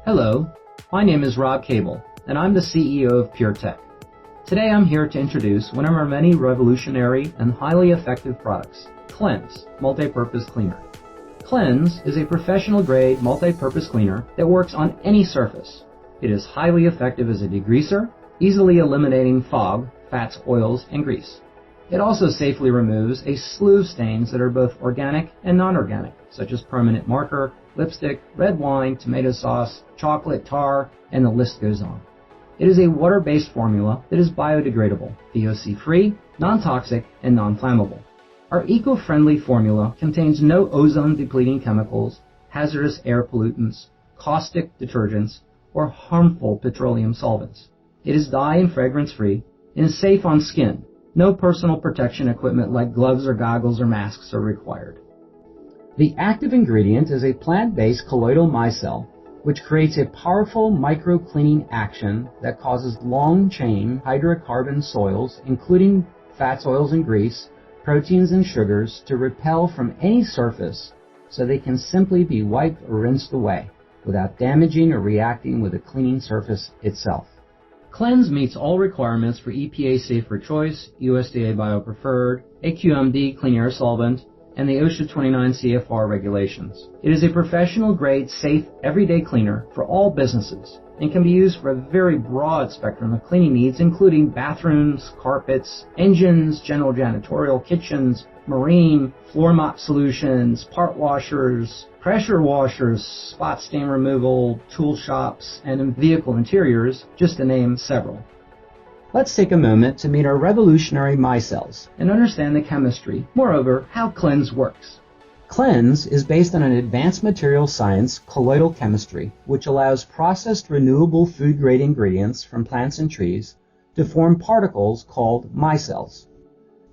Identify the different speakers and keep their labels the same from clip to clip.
Speaker 1: Hello, my name is Rob Cable, and I'm the CEO of PureTech. Today I'm here to introduce one of our many revolutionary and highly effective products, KLENZ Multi-Purpose Cleaner. KLENZ is a professional-grade multi-purpose cleaner that works on any surface. It is highly effective as a degreaser, easily eliminating fog, fats, oils, and grease. It also safely removes a slew of stains that are both organic and non-organic, such as permanent marker, lipstick, red wine, tomato sauce, chocolate, tar, and the list goes on. It is a water-based formula that is biodegradable, VOC-free, non-toxic, and non-flammable. Our eco-friendly formula contains no ozone-depleting chemicals, hazardous air pollutants, caustic detergents, or harmful petroleum solvents. It is dye and fragrance-free and is safe on skin. No personal protection equipment like gloves or goggles or masks are required. The active ingredient is a plant-based colloidal micelle, which creates a powerful micro-cleaning action that causes long-chain hydrocarbon soils, including fats, oils, and grease, proteins, and sugars, to repel from any surface so they can simply be wiped or rinsed away without damaging or reacting with the cleaning surface itself. KLENZ meets all requirements for EPA Safe for Choice, USDA BioPreferred, AQMD Clean Air Solvent, and the OSHA 29 CFR regulations. It is a professional-grade, safe, everyday cleaner for all businesses and can be used for a very broad spectrum of cleaning needs, including bathrooms, carpets, engines, general janitorial, kitchens, marine, floor mop solutions, part washers, pressure washers, spot stain removal, tool shops, and in vehicle interiors, just to name several. Let's take a moment to meet our revolutionary micelles and understand the chemistry, moreover, how KLENZ works. KLENZ is based on an advanced material science colloidal chemistry, which allows processed renewable food-grade ingredients from plants and trees to form particles called micelles.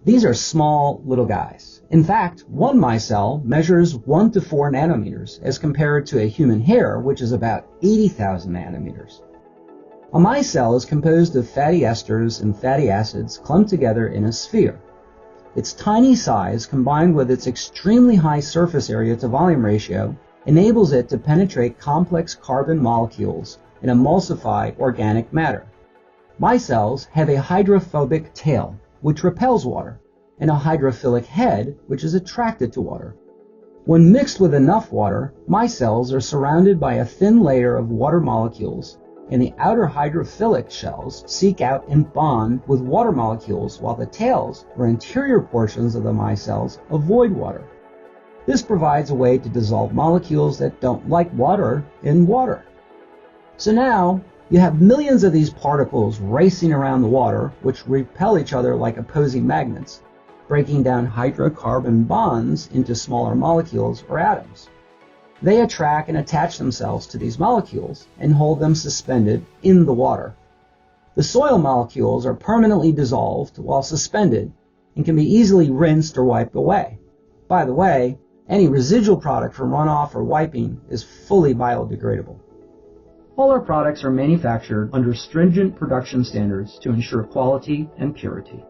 Speaker 1: These are small little guys. In fact, one micelle measures 1 to 4 nanometers as compared to a human hair, which is about 80,000 nanometers. A micelle is composed of fatty esters and fatty acids clumped together in a sphere. Its tiny size, combined with its extremely high surface area to volume ratio, enables it to penetrate complex carbon molecules and emulsify organic matter. Micelles have a hydrophobic tail, which repels water, and a hydrophilic head, which is attracted to water. When mixed with enough water, micelles are surrounded by a thin layer of water molecules, and the outer hydrophilic shells seek out and bond with water molecules, while the tails, or interior portions of the micelles, avoid water. This provides a way to dissolve molecules that don't like water in water. So now, you have millions of these particles racing around the water, which repel each other like opposing magnets, breaking down hydrocarbon bonds into smaller molecules or atoms. They attract and attach themselves to these molecules and hold them suspended in the water. The soil molecules are permanently dissolved while suspended and can be easily rinsed or wiped away. By the way, any residual product from runoff or wiping is fully biodegradable. All our products are manufactured under stringent production standards to ensure quality and purity.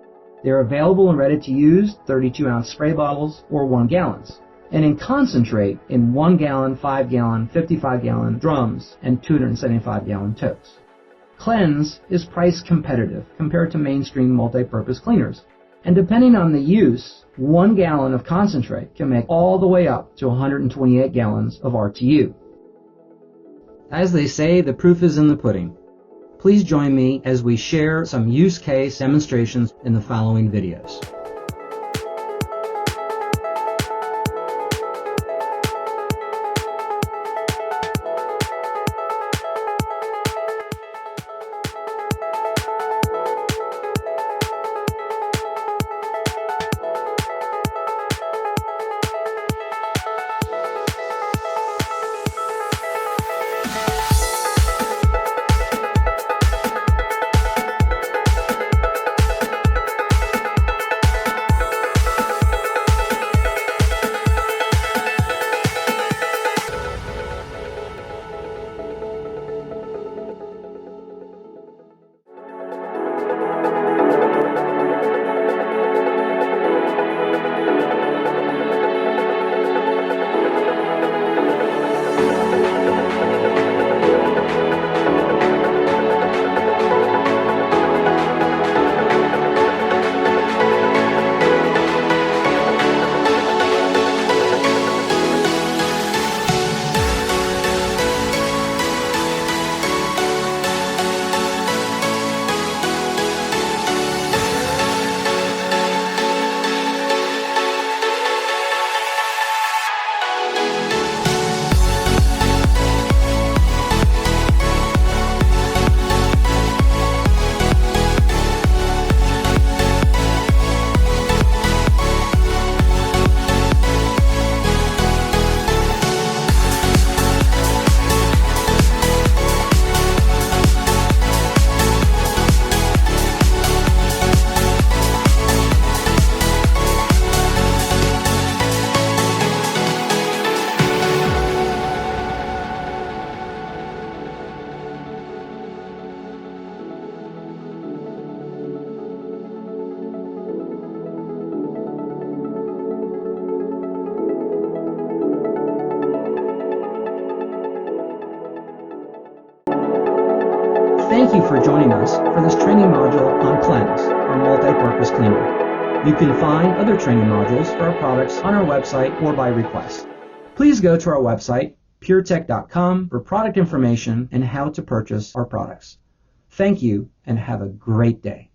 Speaker 1: They are available in ready-to-use 32-ounce spray bottles or 1 gallons, and in concentrate in 1 gallon, 5 gallon, 55 gallon drums and 275 gallon totes. KLENZ is price competitive compared to mainstream multi-purpose cleaners, and depending on the use, 1 gallon of concentrate can make all the way up to 128 gallons of RTU. As they say, the proof is in the pudding. Please join me as we share some use case demonstrations in the following videos. us for this training module on KLENZ, our multi-purpose cleaner. You can find other training modules for our products on our website or by request. Please go to our website, puretech.com, for product information and how to purchase our products. Thank you and have a great day.